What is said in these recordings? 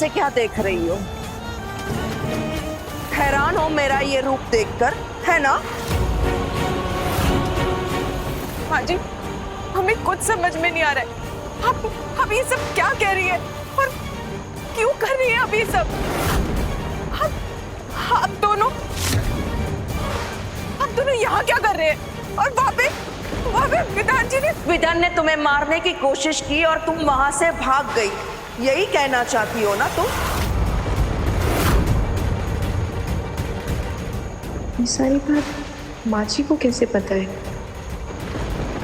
ऐसे क्या देख रही हो? हैरान हो मेरा ये रूप देखकर, है ना? माँ जी, हमें कुछ समझ में नहीं आ रहा है। आप ये सब क्या कह रही है और क्यों कर रही है अब ये सब? आप दोनों यहाँ क्या कर रहे हैं? और वहाँ पे विधान ने तुम्हें मारने की कोशिश की और तुम वहां से भाग गई, यही कहना चाहती हो ना तुम? ये सारी बात माँ जी को कैसे पता है?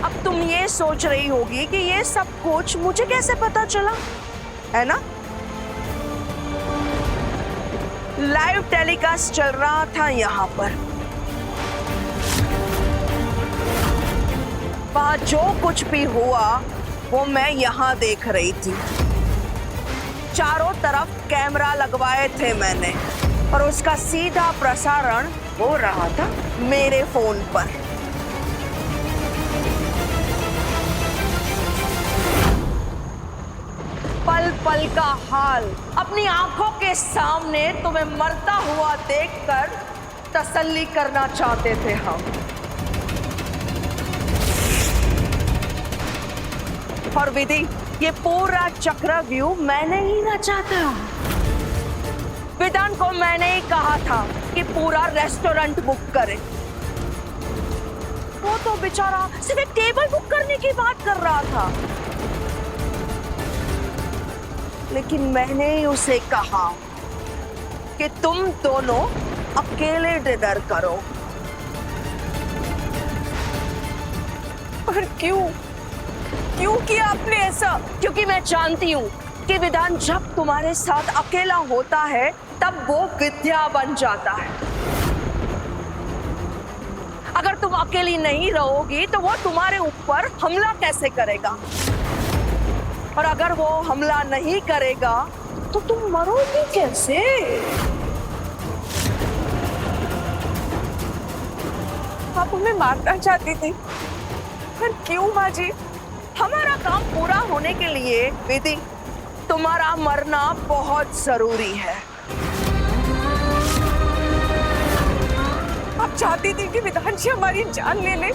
अब तुम ये सोच रही होगी कि ये सब कुछ मुझे कैसे पता चला, है ना? लाइव टेलीकास्ट चल रहा था यहाँ पर। वहां जो कुछ भी हुआ वो मैं यहाँ देख रही थी। चारों तरफ कैमरा लगवाए थे मैंने और उसका सीधा प्रसारण हो रहा था मेरे फोन पर। पल पल का हाल अपनी आंखों के सामने तुम्हें मरता हुआ देखकर तसल्ली करना चाहते थे हम। और विधि, ये पूरा चक्रव्यूह मैंने ही रचा था। विधान को मैंने ही कहा था कि पूरा रेस्टोरेंट बुक करे। वो तो बेचारा सिर्फ एक टेबल बुक करने की बात कर रहा था, लेकिन मैंने ही उसे कहा कि तुम दोनों अकेले डिनर करो। पर क्यों किया आपने ऐसा? क्योंकि मैं जानती हूँ कि विधान जब तुम्हारे साथ अकेला होता है तब वो विद्या बन जाता है। अगर तुम अकेली नहीं रहोगी तो वो तुम्हारे ऊपर हमला कैसे करेगा? और अगर वो हमला नहीं करेगा तो तुम मरोगी कैसे? आप हमें मारना चाहती थी, पर क्यों माँ जी? हमारा काम पूरा होने के लिए विधि, तुम्हारा मरना बहुत जरूरी है। आप चाहती थी कि विधान जी हमारी जान ले ले,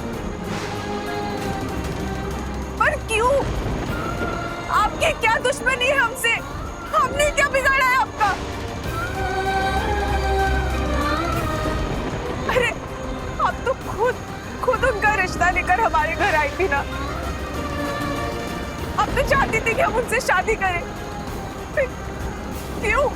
पर क्यों? आपकी क्या दुश्मनी है हमसे? हमने क्या बिगाड़ा है आपका? अरे आप तो खुद उनका रिश्ता लेकर हमारे घर आई थी ना। आप तो चाहती थी कि हम उनसे शादी करें, क्यों?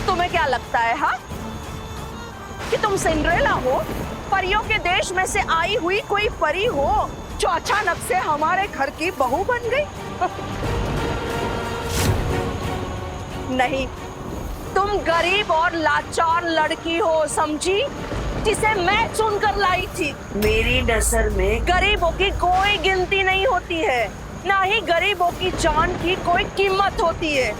तुम्हें क्या लगता है हाँ कि तुम सिंड्रेला हो? परियों के देश में से आई हुई कोई परी हो जो अचानक से हमारे घर की बहू बन गई? नहीं, तुम गरीब और लाचार लड़की हो, समझी, जिसे मैं चुनकर लाई थी। मेरी नजर में गरीबों की कोई गिनती नहीं होती है, ना ही गरीबों की जान की कोई कीमत होती है।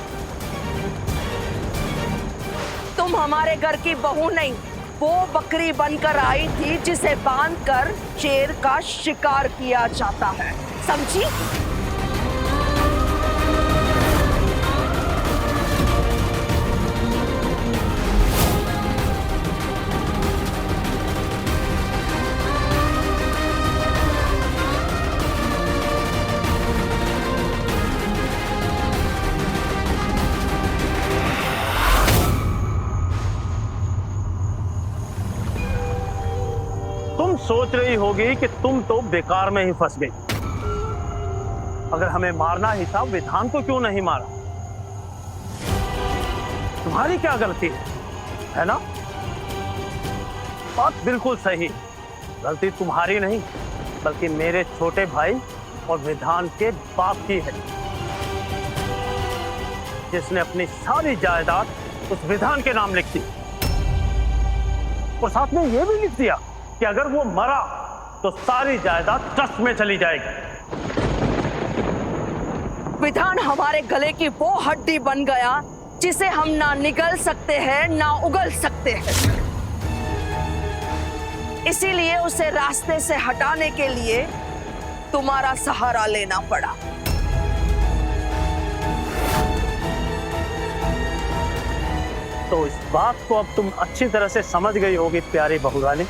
तुम हमारे घर की बहू नहीं, वो बकरी बनकर आई थी जिसे बांधकर शेर का शिकार किया जाता है, समझी? तुम सोच रही होगी कि तुम तो बेकार में ही फंस गई। अगर हमें मारना ही था, विधान को क्यों नहीं मारा? तुम्हारी क्या गलती है ना? बात बिल्कुल सही, गलती तुम्हारी नहीं बल्कि मेरे छोटे भाई और विधान के बाप की है, जिसने अपनी सारी जायदाद उस विधान के नाम लिख दी और साथ में यह भी लिख दिया कि अगर वो मरा तो सारी जायदाद ट्रस्ट में चली जाएगी। विधान हमारे गले की वो हड्डी बन गया जिसे हम ना निगल सकते हैं ना उगल सकते हैं। इसीलिए उसे रास्ते से हटाने के लिए तुम्हारा सहारा लेना पड़ा। तो इस बात को अब तुम अच्छी तरह से समझ गई होगी प्यारी बहुरानी।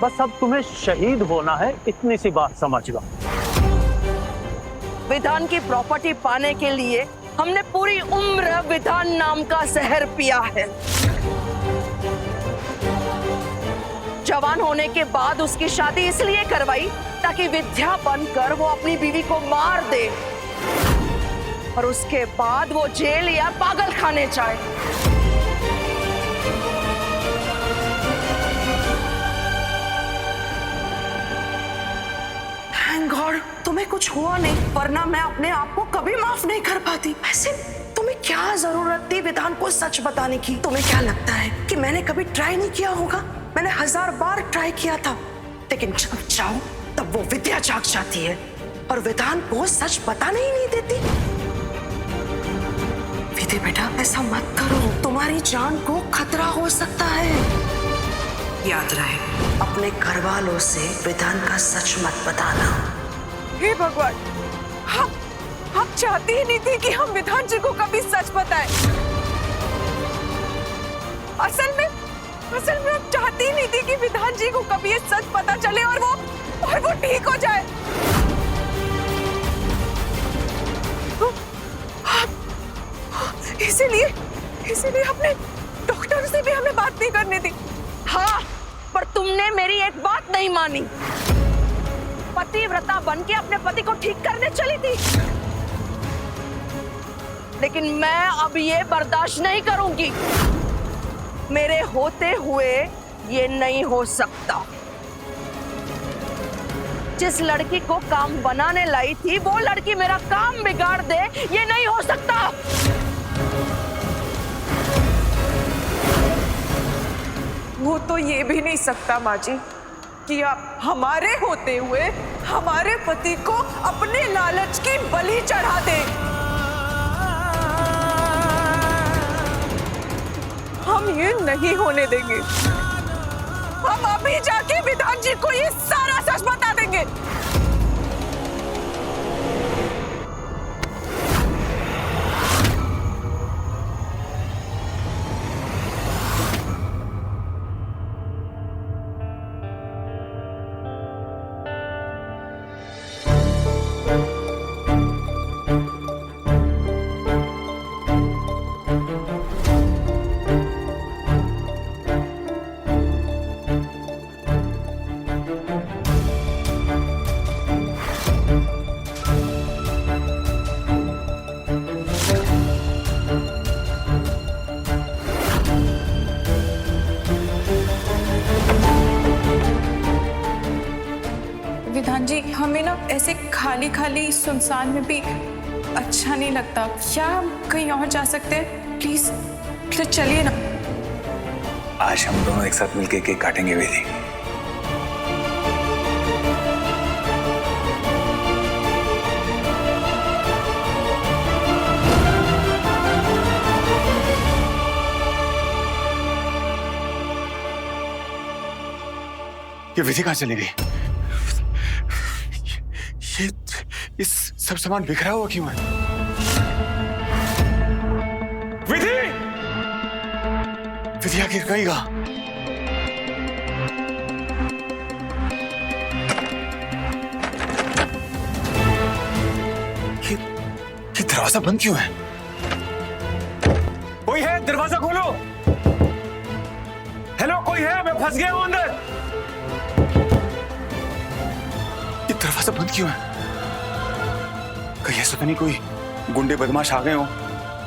बस अब तुम्हें शहीद होना है, इतनी सी बात समझ लो। विधान की प्रॉपर्टी पाने के लिए हमने पूरी उम्र विधान नाम का जहर पिया है। जवान होने के बाद उसकी शादी इसलिए करवाई ताकि विद्या बनकर वो अपनी बीवी को मार दे और उसके बाद वो जेल या पागल खाने जाए। थैंक गॉड तुम्हें कुछ हुआ नहीं, वरना मैं अपने आप को कभी माफ नहीं कर पाती। ऐसे तुम्हें क्या जरूरत थी विधान को सच बताने की? तुम्हें क्या लगता है कि मैंने कभी ट्राई नहीं किया होगा? मैंने 1000 बार ट्राई किया था, लेकिन जब चाहूं तब वो विद्या जाग जाती है और विधान को सच बताने ही नहीं देती। विधि बेटा ऐसा मत करो, तुम्हारी जान को खतरा हो सकता है। याद रहे अपने घर वालों से विधान का सच मत बताना। हे भगवान, हम चाहती ही नहीं थी कि हम विधान जी को कभी सच बताएं। असल में हम चाहती ही नहीं थी कि विधान जी को कभी ये सच पता चले और वो ठीक हो जाए। इसीलिए अपने डॉक्टर से भी हमें बात नहीं करनी थी। हाँ, पर तुमने मेरी एक बात नहीं मानी। पतिव्रता बन के अपने पति को ठीक करने चली थी, लेकिन मैं अब ये बर्दाश्त नहीं करूंगी। मेरे होते हुए ये नहीं हो सकता। जिस लड़की को काम बनाने लाई थी वो लड़की मेरा काम बिगाड़ दे, ये नहीं हो सकता। वो तो ये भी नहीं सकता माँ जी कि आप हमारे होते हुए हमारे पति को अपने लालच की बलि चढ़ा दें। हम ये नहीं होने देंगे। हम अभी जाके विधान जी को ये सारा सच बता देंगे। विधान जी, हमें ना ऐसे खाली खाली सुनसान में भी अच्छा नहीं लगता। क्या हम कहीं और जा सकते हैं? प्लीज चलिए ना। आज हम दोनों एक साथ मिलकर केक काटेंगे विधि। ये विधि कहाँ चली गई? ये सब सामान बिखरा हुआ क्यों है? विधि! विधि आखिर कहीं गई? ये दरवाजा बंद क्यों है? कोई है? दरवाजा खोलो। हेलो, कोई है? मैं फंस गया हूं अंदर। ये दरवाजा बंद क्यों है? कहीं ऐसा तो नहीं कोई गुंडे बदमाश आ गए हो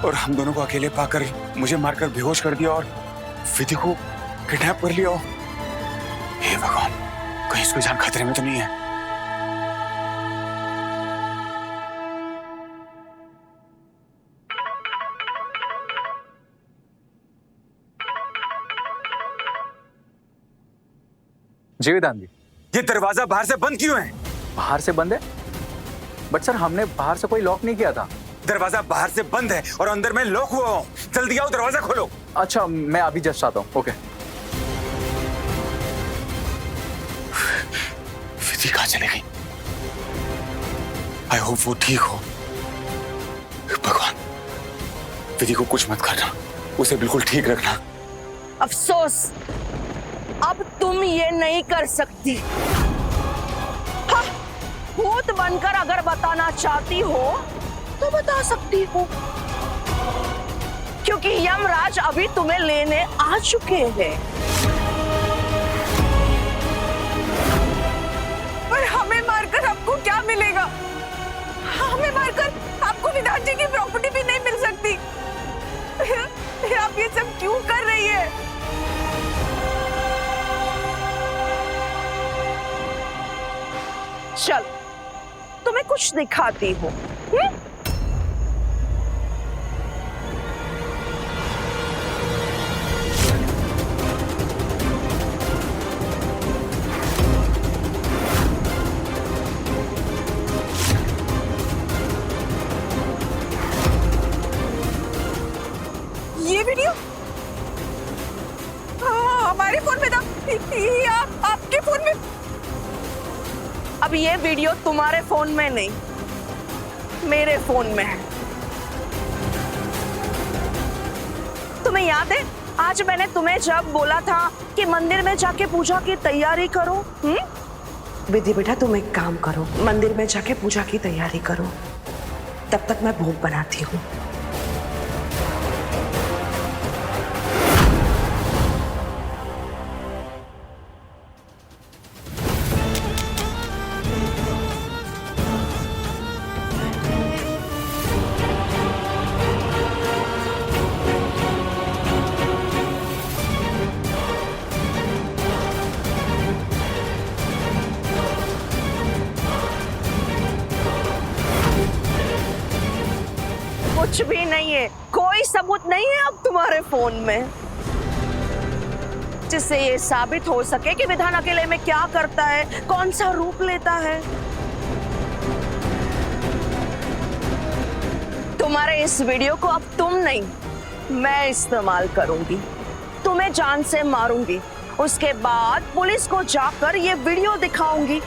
और हम दोनों को अकेले पाकर मुझे मारकर बेहोश कर दिया और विधि को किडनैप कर लिया हो? हे भगवान, कहीं इसकी जान खतरे में तो नहीं है? जी विधान जी। ये दरवाजा बाहर से बंद क्यों है? बाहर से बंद है? बट सर, हमने बाहर से कोई लॉक नहीं किया था। दरवाजा बाहर से बंद है और अंदर में लॉक हुआ हूं। जल्दी आओ, दरवाजा खोलो। अच्छा, मैं अभी जस्ट आता हूँ। ओके। आई होप वो ठीक हो। भगवान, विधि को कुछ मत करना, उसे बिल्कुल ठीक रखना। अफसोस, अब तुम ये नहीं कर सकती। हाँ, भूत बनकर अगर बताना चाहती हो तो बता सकती हो, क्योंकि यमराज अभी तुम्हें लेने आ चुके हैं। पर हमें मारकर आपको क्या मिलेगा? हमें मारकर आपको विधान जी की प्रॉपर्टी भी नहीं मिल सकती। आप ये सब क्यों कर रही है? चल, तुम्हें कुछ दिखाती हूँ। ये वीडियो हमारे फोन में था या आपके फोन में? अब ये वीडियो तुम्हारे फोन में नहीं, मेरे फोन में है। तुम्हें याद है आज मैंने तुम्हें जब बोला था कि मंदिर में जाके पूजा की तैयारी करो? विधि बेटा, तुम एक काम करो, मंदिर में जाके पूजा की तैयारी करो, तब तक मैं भोग बनाती हूँ। कुछ भी नहीं है, कोई सबूत नहीं है अब तुम्हारे फोन में जिससे ये साबित हो सके कि विधान अकेले में क्या करता है, कौन सा रूप लेता है। तुम्हारे इस वीडियो को अब तुम नहीं, मैं इस्तेमाल करूंगी, तुम्हें जान से मारूंगी। उसके बाद पुलिस को जाकर ये वीडियो दिखाऊंगी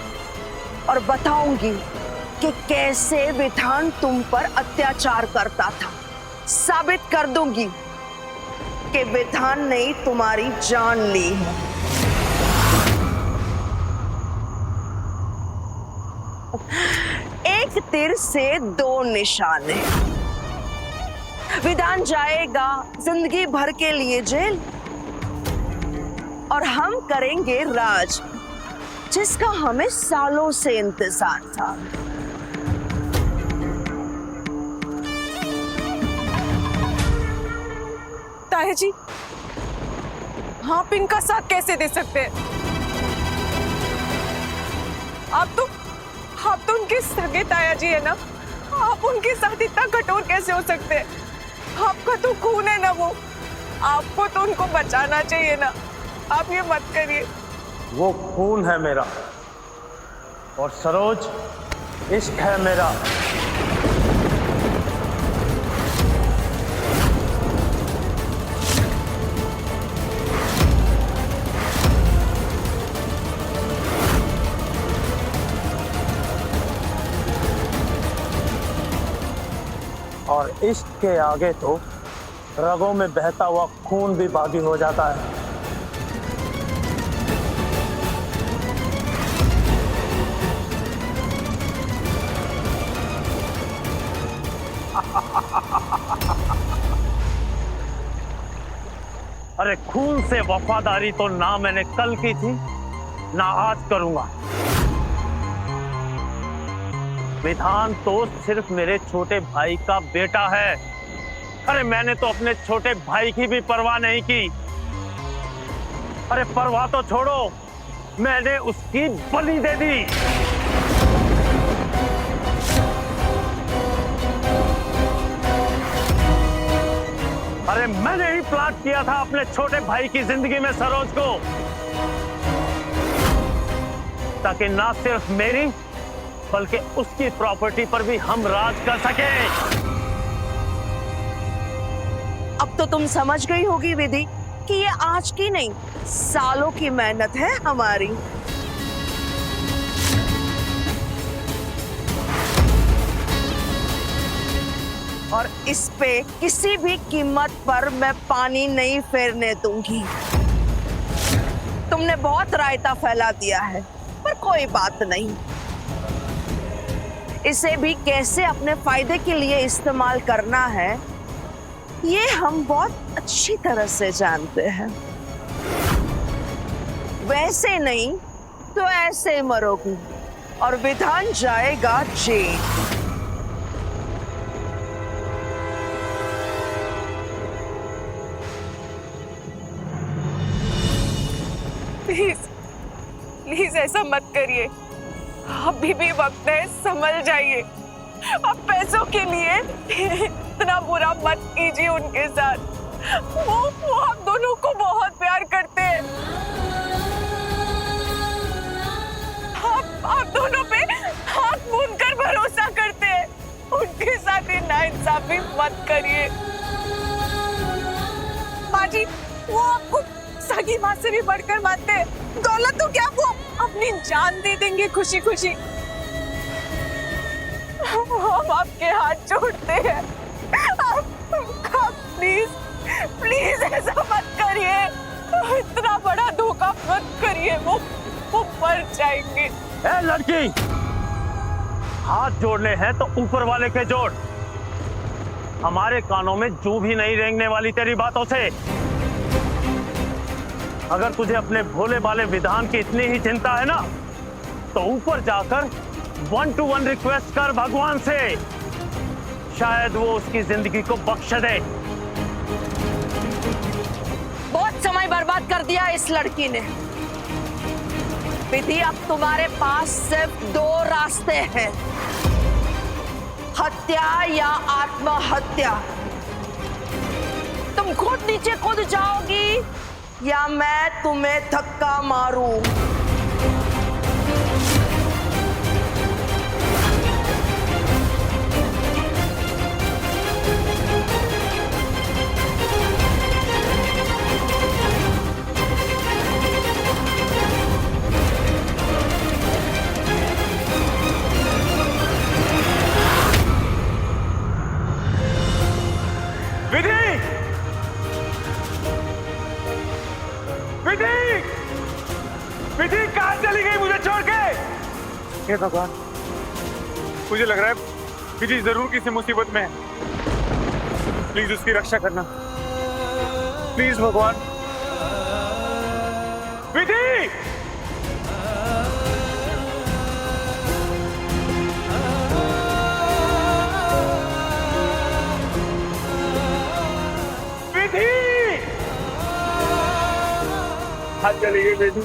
और बताऊंगी कि कैसे विधान तुम पर अत्याचार करता था। साबित कर दूंगी कि विधान ने तुम्हारी जान ली है। एक तीर से दो निशाने। विधान जाएगा जिंदगी भर के लिए जेल और हम करेंगे राज, जिसका हमें सालों से इंतजार था। ताया जी, आप इनका साथ कैसे दे सकते हैं? आप तो उनके सगे ताया जी है ना, आप उनके साथ इतना कठोर कैसे हो सकते हैं? आपका तो खून है ना वो, आपको तो उनको बचाना चाहिए ना, आप ये मत करिए। वो खून है मेरा और सरोज इश्क है मेरा। और इश्क के आगे तो रगों में बहता हुआ खून भी बागी हो जाता है। अरे खून से वफादारी तो ना मैंने कल की थी ना आज करूंगा। विधान तो सिर्फ मेरे छोटे भाई का बेटा है। अरे मैंने तो अपने छोटे भाई की भी परवाह नहीं की। अरे परवाह तो छोड़ो, मैंने उसकी बलि दे दी। अरे मैंने ही प्लाट किया था अपने छोटे भाई की जिंदगी में सरोज को, ताकि ना सिर्फ मेरी बल्कि उसकी प्रॉपर्टी पर भी हम राज कर सके। अब तो तुम समझ गई होगी विधि कि ये आज की नहीं, सालों की मेहनत है हमारी। और इस पे किसी भी कीमत पर मैं पानी नहीं फेरने दूंगी। तुमने बहुत रायता फैला दिया है, पर कोई बात नहीं। इसे भी कैसे अपने फायदे के लिए इस्तेमाल करना है, ये हम बहुत अच्छी तरह से जानते हैं। वैसे नहीं तो ऐसे मरोगी और विधान जाएगा जेल। प्लीज प्लीज ऐसा मत करिए, अभी भी वक्त है, संभल जाइए। अब पैसों के लिए इतना बुरा मत कीजिए उनके साथ। वो आप दोनों को बहुत प्यार करते हैं। आप दोनों पे हाथ मूंद कर भरोसा करते हैं। उनके साथ ये नाइंसाफी मत करिए। माँ जी, वो आपको सगी माँ से भी बढ़कर मानते हैं। दौलत तो क्या, वो अपनी जान दे देंगे खुशी खुशी। हम आपके हाथ जोड़ते हैं, आप प्लीज प्लीज ऐसा मत करिए। इतना बड़ा धोखा मत करिए, वो मर जाएंगे। ए लड़की, हाथ जोड़ने हैं तो ऊपर वाले के जोड़। हमारे कानों में जू भी नहीं रेंगने वाली तेरी बातों से। अगर तुझे अपने भोले भाले विधान की इतनी ही चिंता है ना, तो ऊपर जाकर 1-to-1 रिक्वेस्ट कर भगवान से, शायद वो उसकी जिंदगी को बख्श दे। बहुत समय बर्बाद कर दिया इस लड़की ने। विधि, अब तुम्हारे पास सिर्फ 2 रास्ते हैं, हत्या या आत्महत्या। तुम खुद नीचे कूद जाओगी या मैं तुम्हें धक्का मारूं। विधि! विधि! विधि कहाँ चली गई मुझे छोड़ के? हे भगवान, मुझे लग रहा है विधि जरूर किसी मुसीबत में है। प्लीज उसकी रक्षा करना, प्लीज भगवान। विधि! विधि! हाथ चली गई विधि।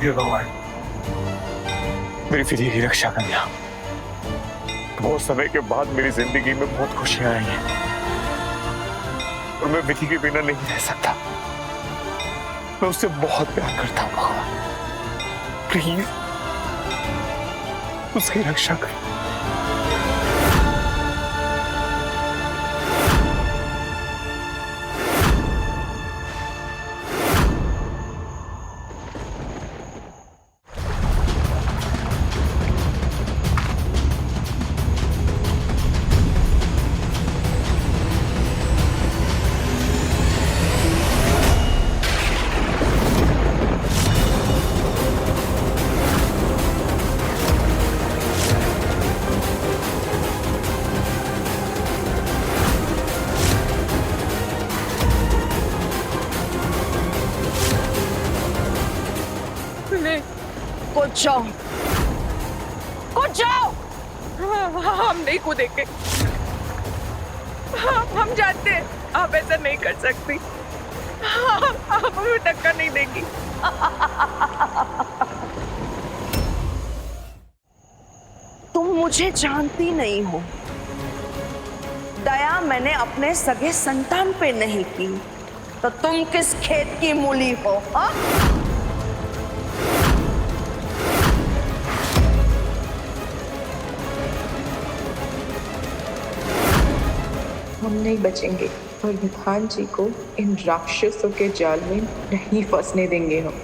हे भगवान, मेरी विधि की रक्षा करना। बहुत समय के बाद मेरी जिंदगी में बहुत खुशियां आई हैं और मैं विधि के बिना नहीं रह सकता। मैं उससे बहुत प्यार करता हूँ भगवान, प्लीज उसकी रक्षा कर। कूद जाओ, कूद जाओ। हम नहीं कूदेंगे। हम जानते हैं आप ऐसा नहीं कर सकती। आप हमें धक्का नहीं देंगी। तुम मुझे जानती नहीं हो। दया मैंने अपने सगे संतान पे नहीं की तो तुम किस खेत की मूली हो? हाँ? हम नहीं बचेंगे और विधान जी को इन राक्षसों के जाल में नहीं फंसने देंगे हम।